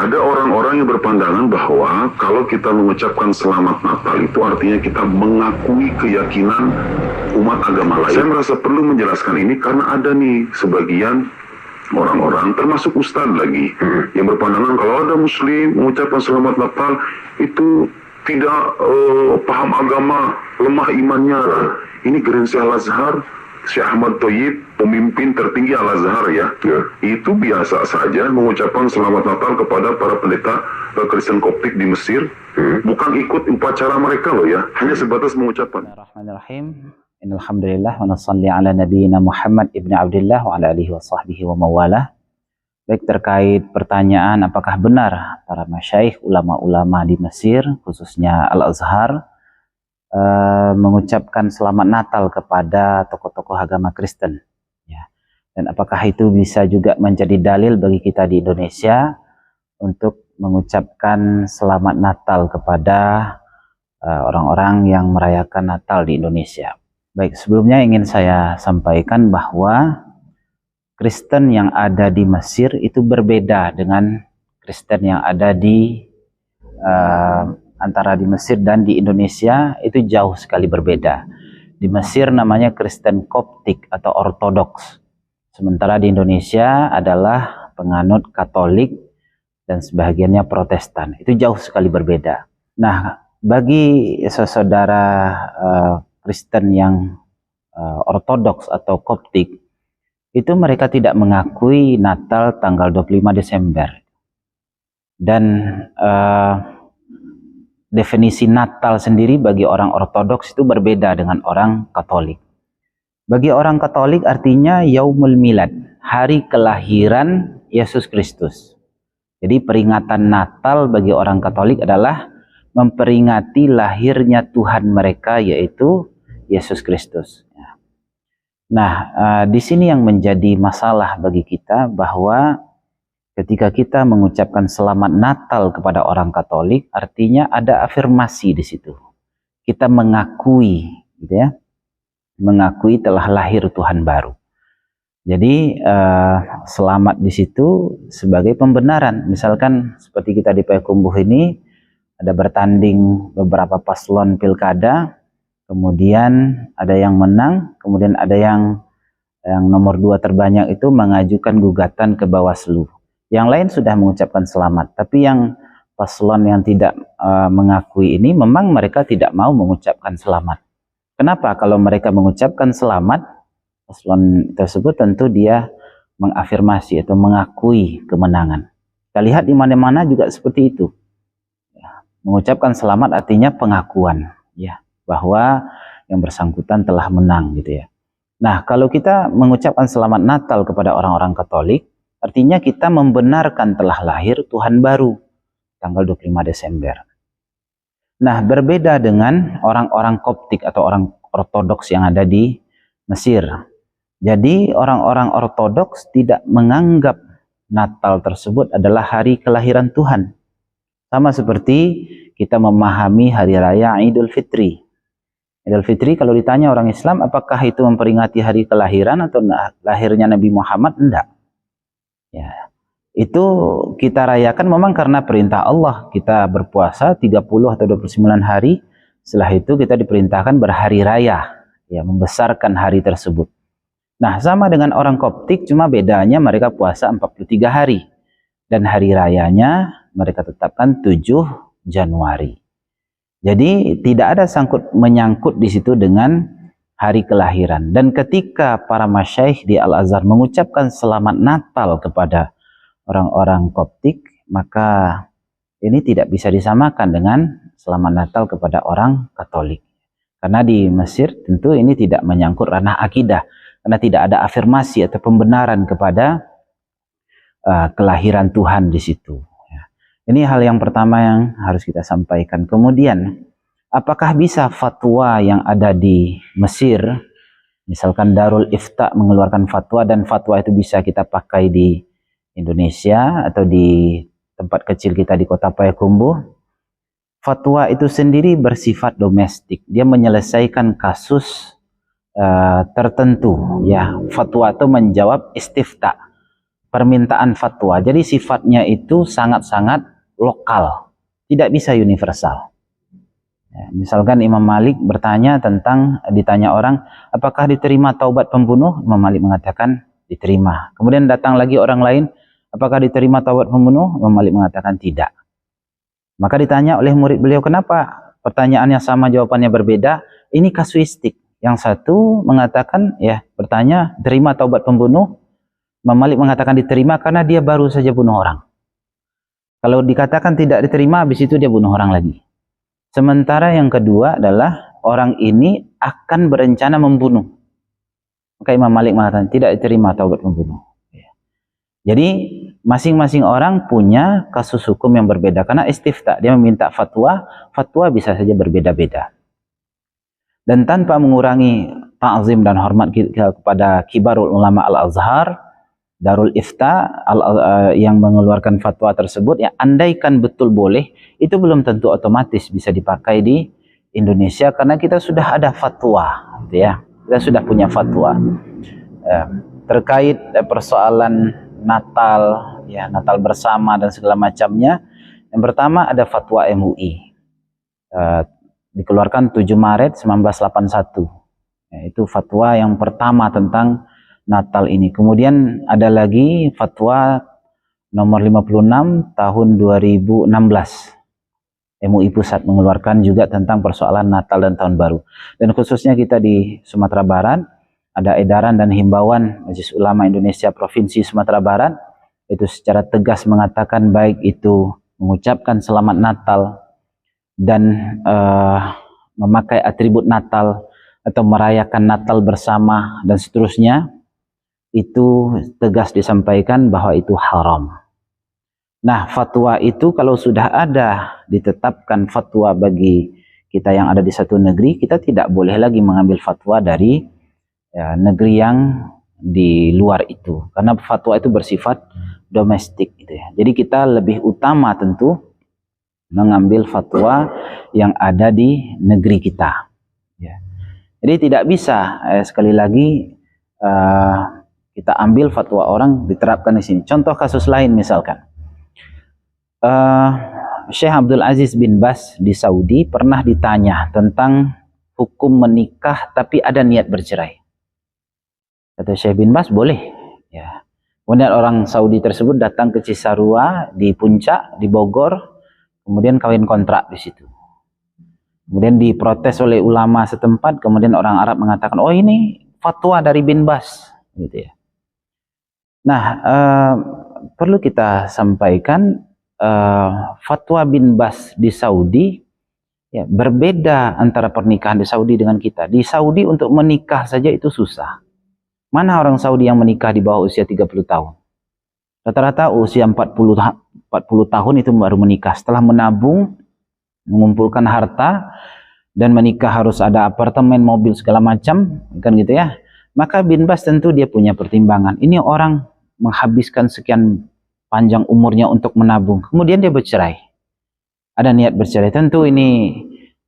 Ada orang-orang yang berpandangan bahwa kalau kita mengucapkan selamat Natal itu artinya kita mengakui keyakinan umat agama lain. Saya merasa perlu menjelaskan ini karena ada nih sebagian orang-orang, termasuk ustadz lagi, yang berpandangan kalau ada muslim mengucapkan selamat Natal itu tidak paham agama, lemah imannya. Ini Gereja Al-Azhar, Syekh Ahmad Thayyib, pemimpin tertinggi Al-Azhar ya, itu biasa saja mengucapkan selamat Natal kepada para pendeta Kristen Koptik di Mesir, bukan ikut upacara mereka loh ya, hanya sebatas mengucapkan. Bismillahirrahmanirrahim. Innalhamdulillah wa nasalli ala nabiyyina Muhammad ibn Abdullah wa ala alihi wa sahbihi wa mawalah. Baik, terkait pertanyaan apakah benar para masyaikh, ulama-ulama di Mesir, khususnya Al-Azhar, mengucapkan selamat Natal kepada tokoh-tokoh agama Kristen, ya. Dan apakah itu bisa juga menjadi dalil bagi kita di Indonesia untuk mengucapkan selamat Natal kepada orang-orang yang merayakan Natal di Indonesia. Baik, sebelumnya ingin saya sampaikan bahwa Kristen yang ada di Mesir itu berbeda dengan Kristen yang ada di antara di Mesir dan di Indonesia, itu jauh sekali berbeda. Di Mesir namanya Kristen Koptik atau Ortodoks, sementara di Indonesia adalah penganut Katolik dan sebagiannya Protestan. Itu jauh sekali berbeda. Nah, bagi saudara Kristen yang Ortodoks atau Koptik, itu mereka tidak mengakui Natal tanggal 25 Desember. Dan definisi Natal sendiri bagi orang Ortodoks itu berbeda dengan orang Katolik. Bagi orang Katolik artinya Yaumul Milad, hari kelahiran Yesus Kristus. Jadi peringatan Natal bagi orang Katolik adalah memperingati lahirnya Tuhan mereka, yaitu Yesus Kristus. Nah, di sini yang menjadi masalah bagi kita bahwa ketika kita mengucapkan selamat Natal kepada orang Katolik, artinya ada afirmasi di situ. Kita mengakui, gitu ya, mengakui telah lahir Tuhan baru. Jadi selamat di situ sebagai pembenaran. Misalkan seperti kita di Payakumbuh ini ada bertanding beberapa paslon pilkada, kemudian ada yang menang, kemudian ada yang nomor 2 terbanyak itu mengajukan gugatan ke Bawaslu. Yang lain sudah mengucapkan selamat, tapi yang paslon yang tidak mengakui ini memang mereka tidak mau mengucapkan selamat. Kenapa? Kalau mereka mengucapkan selamat, paslon tersebut tentu dia mengafirmasi atau mengakui kemenangan. Kita lihat di mana-mana juga seperti itu. Ya, mengucapkan selamat artinya pengakuan, ya, bahwa yang bersangkutan telah menang, gitu ya. Nah, kalau kita mengucapkan selamat Natal kepada orang-orang Katolik, artinya kita membenarkan telah lahir Tuhan baru tanggal 25 Desember. Nah, berbeda dengan orang-orang Koptik atau orang Ortodoks yang ada di Mesir. Jadi orang-orang Ortodoks tidak menganggap Natal tersebut adalah hari kelahiran Tuhan. Sama seperti kita memahami hari raya Idul Fitri. Idul Fitri kalau ditanya orang Islam apakah itu memperingati hari kelahiran atau lahirnya Nabi Muhammad? Enggak. Ya, itu kita rayakan memang karena perintah Allah. Kita berpuasa 30 atau 29 hari. Setelah itu kita diperintahkan berhari raya, ya, membesarkan hari tersebut. Nah, sama dengan orang Koptik, cuma bedanya mereka puasa 43 hari. Dan hari rayanya mereka tetapkan 7 Januari. Jadi tidak ada menyangkut di situ dengan hari kelahiran. Dan ketika para masyaikh di Al-Azhar mengucapkan selamat Natal kepada orang-orang Koptik, maka ini tidak bisa disamakan dengan selamat Natal kepada orang Katolik. Karena di Mesir tentu ini tidak menyangkut ranah akidah, karena tidak ada afirmasi atau pembenaran kepada kelahiran Tuhan di situ. Ini hal yang pertama yang harus kita sampaikan. Kemudian, apakah bisa fatwa yang ada di Mesir, misalkan Darul Ifta mengeluarkan fatwa, dan fatwa itu bisa kita pakai di Indonesia atau di tempat kecil kita di kota Payakumbuh? Fatwa itu sendiri bersifat domestik, dia menyelesaikan kasus tertentu, ya. Fatwa itu menjawab istifta, permintaan fatwa. Jadi sifatnya itu sangat-sangat lokal, tidak bisa universal. Ya, misalkan Imam Malik bertanya ditanya orang, apakah diterima taubat pembunuh? Imam Malik mengatakan diterima. Kemudian datang lagi orang lain, apakah diterima taubat pembunuh? Imam Malik mengatakan tidak. Maka ditanya oleh murid beliau, kenapa pertanyaannya sama, jawabannya berbeda? Ini kasuistik. Yang satu mengatakan, ya, bertanya, terima taubat pembunuh. Imam Malik mengatakan diterima karena dia baru saja bunuh orang. Kalau dikatakan tidak diterima, habis itu dia bunuh orang lagi. Sementara yang kedua adalah orang ini akan berencana membunuh. Maka Imam Malik mengatakan tidak diterima taubat pembunuh. Jadi masing-masing orang punya kasus hukum yang berbeda. Karena istifta, dia meminta fatwa, fatwa bisa saja berbeda-beda. Dan tanpa mengurangi ta'zim dan hormat kepada kibarul ulama Al-Azhar, Darul Ifta yang mengeluarkan fatwa tersebut, ya andaikan betul boleh, itu belum tentu otomatis bisa dipakai di Indonesia karena kita sudah ada fatwa, gitu ya. Kita sudah punya fatwa terkait persoalan Natal, ya, Natal bersama dan segala macamnya. Yang pertama ada fatwa MUI, dikeluarkan 7 Maret 1981. Ya, itu fatwa yang pertama tentang Natal ini. Kemudian ada lagi fatwa nomor 56 tahun 2016. MUI Pusat mengeluarkan juga tentang persoalan Natal dan Tahun Baru. Dan khususnya kita di Sumatera Barat, ada edaran dan himbauan Majelis Ulama Indonesia Provinsi Sumatera Barat, itu secara tegas mengatakan baik itu mengucapkan selamat Natal dan memakai atribut Natal atau merayakan Natal bersama dan seterusnya, itu tegas disampaikan bahwa itu haram. Nah, fatwa itu kalau sudah ada ditetapkan fatwa bagi kita yang ada di satu negeri, kita tidak boleh lagi mengambil fatwa dari negeri yang di luar itu, karena fatwa itu bersifat domestik gitu ya. Jadi kita lebih utama tentu mengambil fatwa yang ada di negeri kita ya. Jadi tidak bisa sekali lagi kita ambil fatwa orang diterapkan di sini. Contoh kasus lain misalkan, Syekh Abdul Aziz bin Baz di Saudi pernah ditanya tentang hukum menikah tapi ada niat bercerai. Kata Syekh bin Baz, boleh. Ya. Kemudian orang Saudi tersebut datang ke Cisarua di Puncak, di Bogor, kemudian kawin kontrak di situ. Kemudian diprotes oleh ulama setempat, kemudian orang Arab mengatakan, oh ini fatwa dari bin Baz, gitu ya. Nah, perlu kita sampaikan fatwa bin Baz di Saudi ya, berbeda antara pernikahan di Saudi dengan kita. Di Saudi untuk menikah saja itu susah. Mana orang Saudi yang menikah di bawah usia 30 tahun? Rata-rata usia 40 tahun itu baru menikah. Setelah menabung, mengumpulkan harta, dan menikah harus ada apartemen, mobil, segala macam, kan gitu ya. Maka bin Baz tentu dia punya pertimbangan. Ini orang menghabiskan sekian panjang umurnya untuk menabung, kemudian dia bercerai, ada niat bercerai. Tentu ini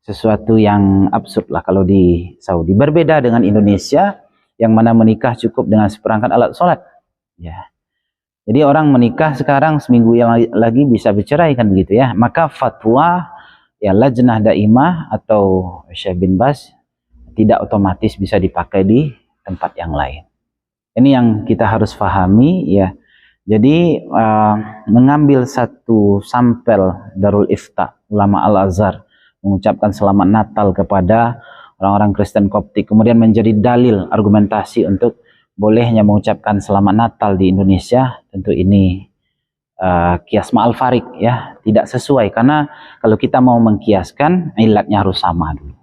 sesuatu yang absurd lah kalau di Saudi. Berbeda dengan Indonesia yang mana menikah cukup dengan seperangkat alat sholat ya. Jadi orang menikah sekarang seminggu yang lagi bisa bercerai, kan begitu ya. Maka fatwa ya Lajnah Daimah atau Syekh bin Baz tidak otomatis bisa dipakai di tempat yang lain. Ini yang kita harus pahami ya. Jadi mengambil satu sampel Darul Ifta ulama Al-Azhar mengucapkan selamat Natal kepada orang-orang Kristen Koptik, kemudian menjadi dalil argumentasi untuk bolehnya mengucapkan selamat Natal di Indonesia, tentu ini kias ma'al farik ya, tidak sesuai. Karena kalau kita mau mengkiaskan, ilatnya harus sama dulu.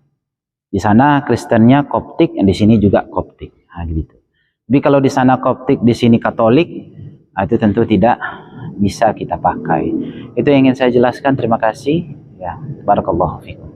Di sana Kristennya Koptik, di sini juga Koptik, nah, gitu. Tapi kalau di sana Koptik, di sini Katolik, itu tentu tidak bisa kita pakai. Itu yang ingin saya jelaskan. Terima kasih. Ya, barakallahu fikum.